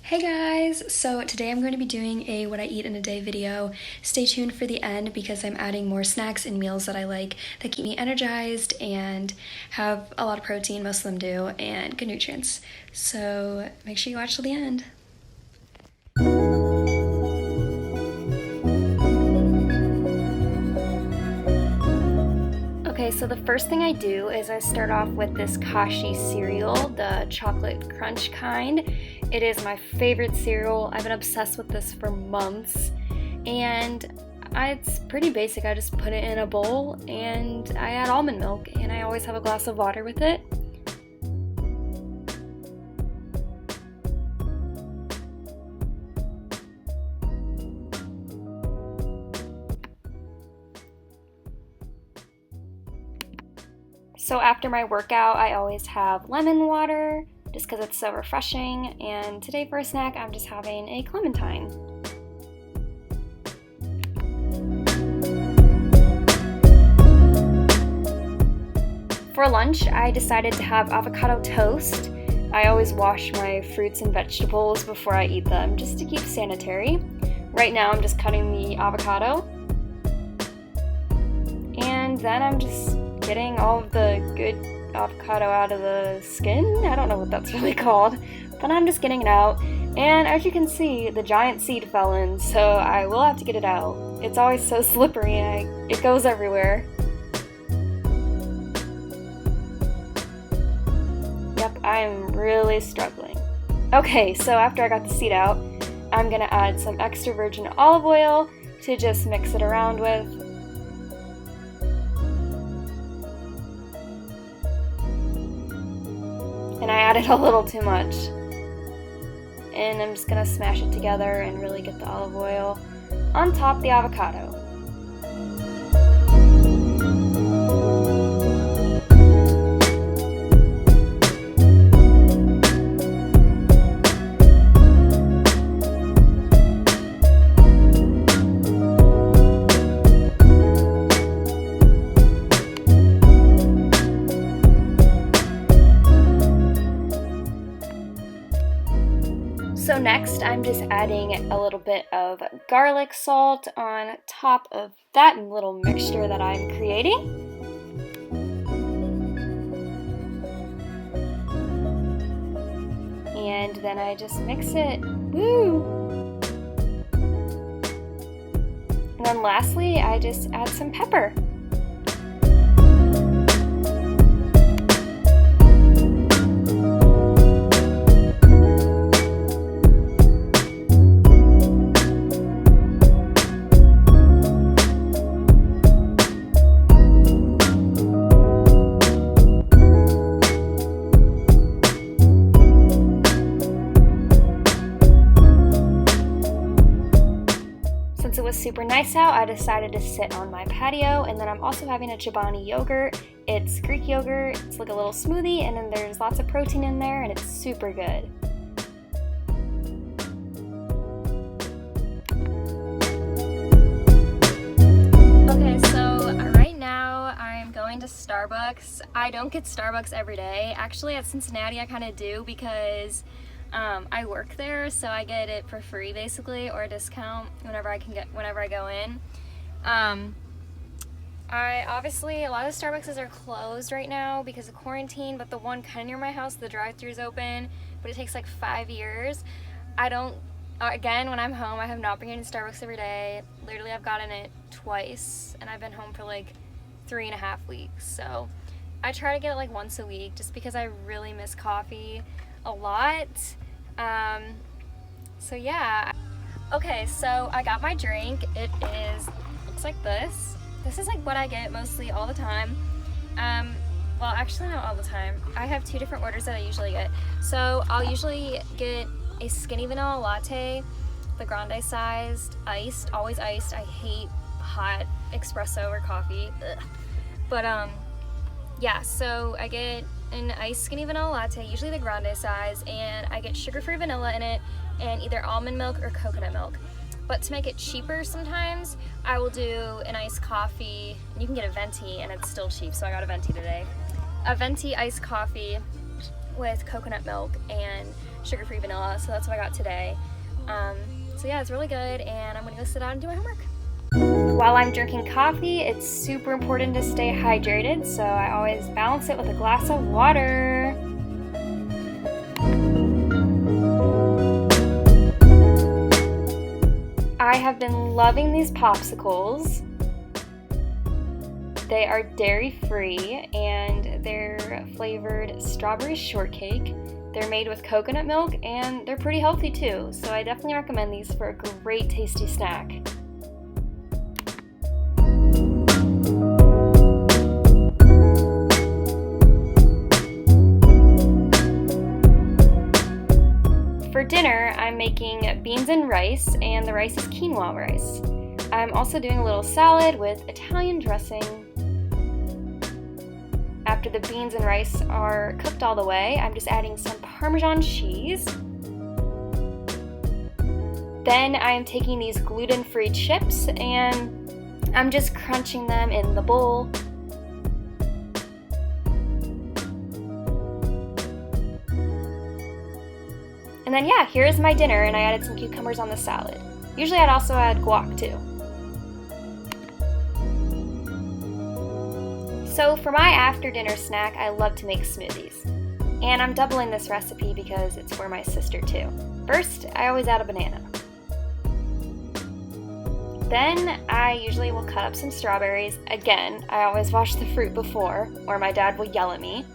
Hey guys! So today I'm going to be doing a what I eat in a day video. Stay tuned for the end because I'm adding more snacks and meals that I like that keep me energized and have a lot of protein, most of them do, and good nutrients. So make sure you watch till the end. Okay, so the first thing I do is I start off with this Kashi cereal, the chocolate crunch kind. It is my favorite cereal. I've been obsessed with this for months, and it's pretty basic. I just put it in a bowl and I add almond milk, and I always have a glass of water with it. So after my workout, I always have lemon water just because it's so refreshing, and today for a snack, I'm just having a clementine. For lunch, I decided to have avocado toast. I always wash my fruits and vegetables before I eat them just to keep sanitary. Right now, I'm just cutting the avocado, and then I'm just getting all of the good avocado out of the skin. I don't know what that's really called, but I'm just getting it out. And as you can see, the giant seed fell in, so I will have to get it out. It's always so slippery and it goes everywhere. Yep, I'm really struggling. Okay, so after I got the seed out, I'm gonna add some extra virgin olive oil to just mix it around with. And I added a little too much. And I'm just gonna smash it together and really get the olive oil on top of the avocado. So next, I'm just adding a little bit of garlic salt on top of that little mixture that I'm creating. And then I just mix it. Woo! And then lastly, I just add some pepper. Since it was super nice out, I decided to sit on my patio, and then I'm also having a Chobani yogurt. It's Greek yogurt, it's like a little smoothie, and then there's lots of protein in there, and it's super good. Okay, so right now I'm going to Starbucks. I don't get Starbucks every day. Actually, at Cincinnati I kind of do because I work there, so I get it for free basically, or a discount whenever I go in. I obviously, a lot of Starbucks are closed right now because of quarantine, but the one kind of near my house, the drive-thru is open, but it takes like 5 years. Again, when I'm home, I have not been getting Starbucks every day. Literally, I've gotten it twice, and I've been home for like 3.5 weeks, so I try to get it like once a week just because I really miss coffee a lot. So yeah. Okay, so I got my drink. Looks like this. This is like what I get mostly all the time. Well, actually not all the time. I have 2 different orders that I usually get. So I'll usually get a skinny vanilla latte, the grande sized, iced, always iced. I hate hot espresso or coffee. Ugh. But yeah, so I get an iced skinny vanilla latte, usually the grande size, and I get sugar-free vanilla in it and either almond milk or coconut milk. But to make it cheaper sometimes, I will do an iced coffee. You can get a venti and it's still cheap, so I got a venti today. A venti iced coffee with coconut milk and sugar-free vanilla, so that's what I got today. So yeah, it's really good, and I'm gonna go sit down and do my homework. While I'm drinking coffee, it's super important to stay hydrated, so I always balance it with a glass of water. I have been loving these popsicles. They are dairy-free and they're flavored strawberry shortcake. They're made with coconut milk and they're pretty healthy too, so I definitely recommend these for a great tasty snack. For dinner, I'm making beans and rice, and the rice is quinoa rice. I'm also doing a little salad with Italian dressing. After the beans and rice are cooked all the way, I'm just adding some Parmesan cheese. Then I am taking these gluten-free chips and I'm just crunching them in the bowl. And then yeah, here's my dinner, and I added some cucumbers on the salad. Usually I'd also add guac too. So for my after dinner snack, I love to make smoothies. And I'm doubling this recipe because it's for my sister too. First, I always add a banana. Then I usually will cut up some strawberries. Again, I always wash the fruit before, or my dad will yell at me.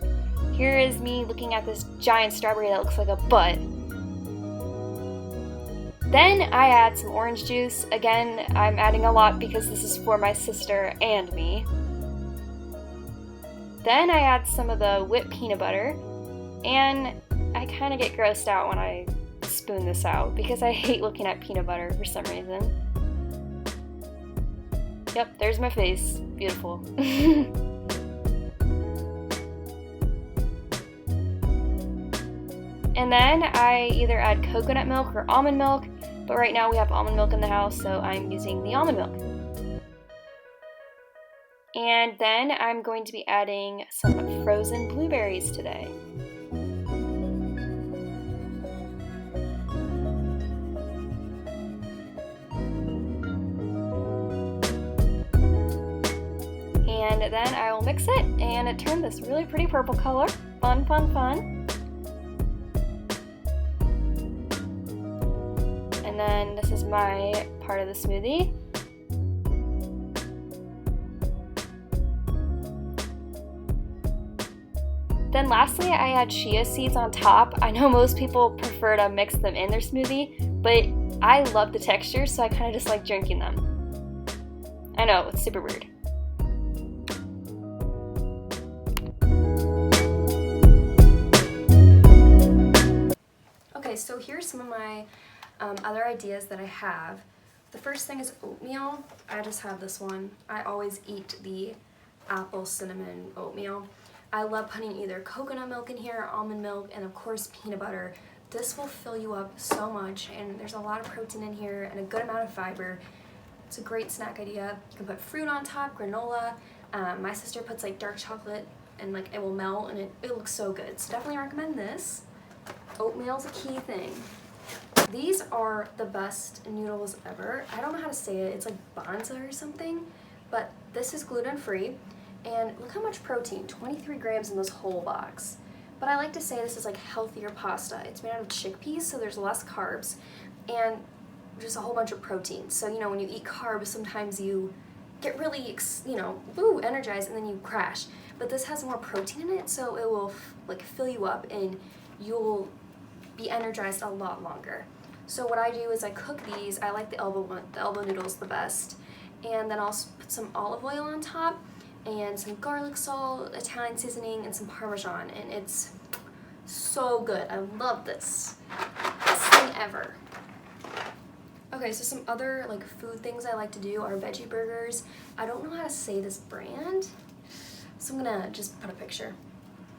Here is me looking at this giant strawberry that looks like a butt. Then I add some orange juice. Again, I'm adding a lot because this is for my sister and me. Then I add some of the whipped peanut butter, and I kind of get grossed out when I spoon this out because I hate looking at peanut butter for some reason. Yep, there's my face. Beautiful. And then I either add coconut milk or almond milk, but right now we have almond milk in the house, so I'm using the almond milk. And then I'm going to be adding some frozen blueberries today. And then I will mix it, and it turned this really pretty purple color. Fun, fun, fun. And then this is my part of the smoothie. Then lastly, I add chia seeds on top. I know most people prefer to mix them in their smoothie, but I love the texture, so I kind of just like drinking them. I know, it's super weird. Okay, so here's some of my other ideas that I have. The first thing is oatmeal. I just have this one. I always eat the apple cinnamon oatmeal. I love putting either coconut milk in here, almond milk, and of course peanut butter. This will fill you up so much, and there's a lot of protein in here and a good amount of fiber. It's a great snack idea. You can put fruit on top, granola. My sister puts like dark chocolate and like it will melt, and it looks so good. So definitely recommend this. Oatmeal's a key thing. These are the best noodles ever. I don't know how to say it. It's like banza or something, but this is gluten-free. And look how much protein, 23 grams in this whole box. But I like to say this is like healthier pasta. It's made out of chickpeas, so there's less carbs and just a whole bunch of protein. So, you know, when you eat carbs, sometimes you get really, energized and then you crash. But this has more protein in it, so it will like fill you up and you'll be energized a lot longer. So what I do is I cook these. I like the elbow noodles the best. And then I'll put some olive oil on top and some garlic salt, Italian seasoning, and some Parmesan, and it's so good. I love this. Best thing ever. Okay, so some other like food things I like to do are veggie burgers. I don't know how to say this brand, so I'm gonna just put a picture.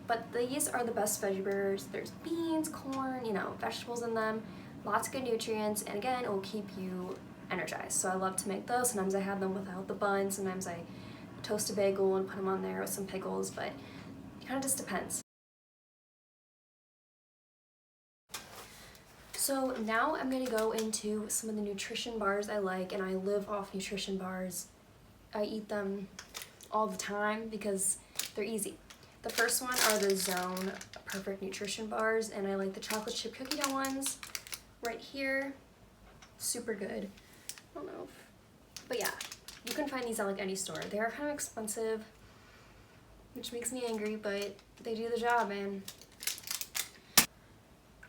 But these are the best veggie burgers. There's beans, corn, vegetables in them, lots of good nutrients, and again, it will keep you energized. So I love to make those. Sometimes I have them without the bun, sometimes I toast a bagel and put them on there with some pickles, but it kind of just depends. So now I'm gonna go into some of the nutrition bars I like, and I live off nutrition bars. I eat them all the time because they're easy. The first one are the Zone Perfect Nutrition Bars, and I like the chocolate chip cookie dough ones right here. Super good. I don't know but yeah, you can find these at like any store. They are kind of expensive, which makes me angry, but they do the job, and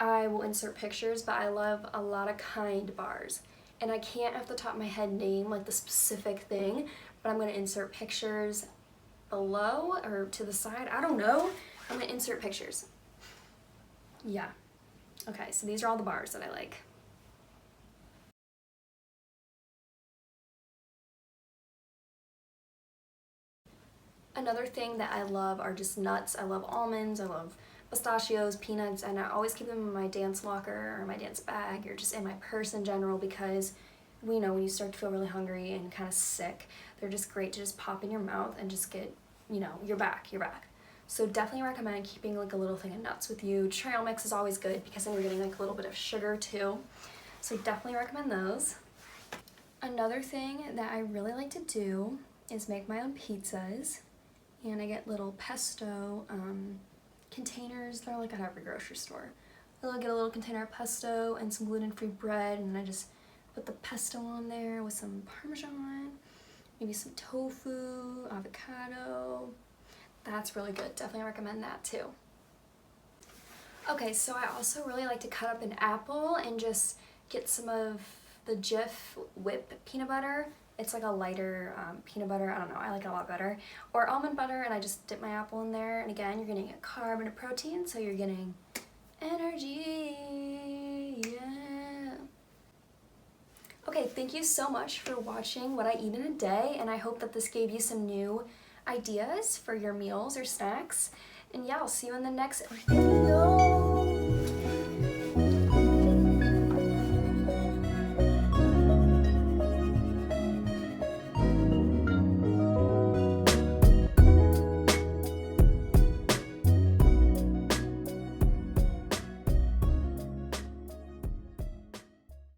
I will insert pictures, but I love a lot of Kind bars. And I can't off the top of my head name like the specific thing, but I'm gonna insert pictures below or to the side. I don't know. I'm gonna insert pictures. Yeah. Okay, so these are all the bars that I like. Another thing that I love are just nuts. I love almonds, I love pistachios, peanuts, and I always keep them in my dance locker or my dance bag or just in my purse in general, because we know when you start to feel really hungry and kind of sick, they're just great to just pop in your mouth and just get, you're back. So definitely recommend keeping like a little thing of nuts with you. Trail mix is always good because then you're getting like a little bit of sugar too. So definitely recommend those. Another thing that I really like to do is make my own pizzas. And I get little pesto containers. They're like at every grocery store. I'll get a little container of pesto and some gluten-free bread, and I just put the pesto on there with some Parmesan, maybe some tofu, avocado. That's really good. Definitely recommend that too. Okay, so I also really like to cut up an apple and just get some of the Jif whip peanut butter. It's like a lighter peanut butter, I don't know, I like it a lot better. Or almond butter, and I just dip my apple in there, and again, you're getting a carb and a protein, so you're getting energy, yeah. Okay, thank you so much for watching what I eat in a day, and I hope that this gave you some new ideas for your meals or snacks. And yeah, I'll see you in the next video.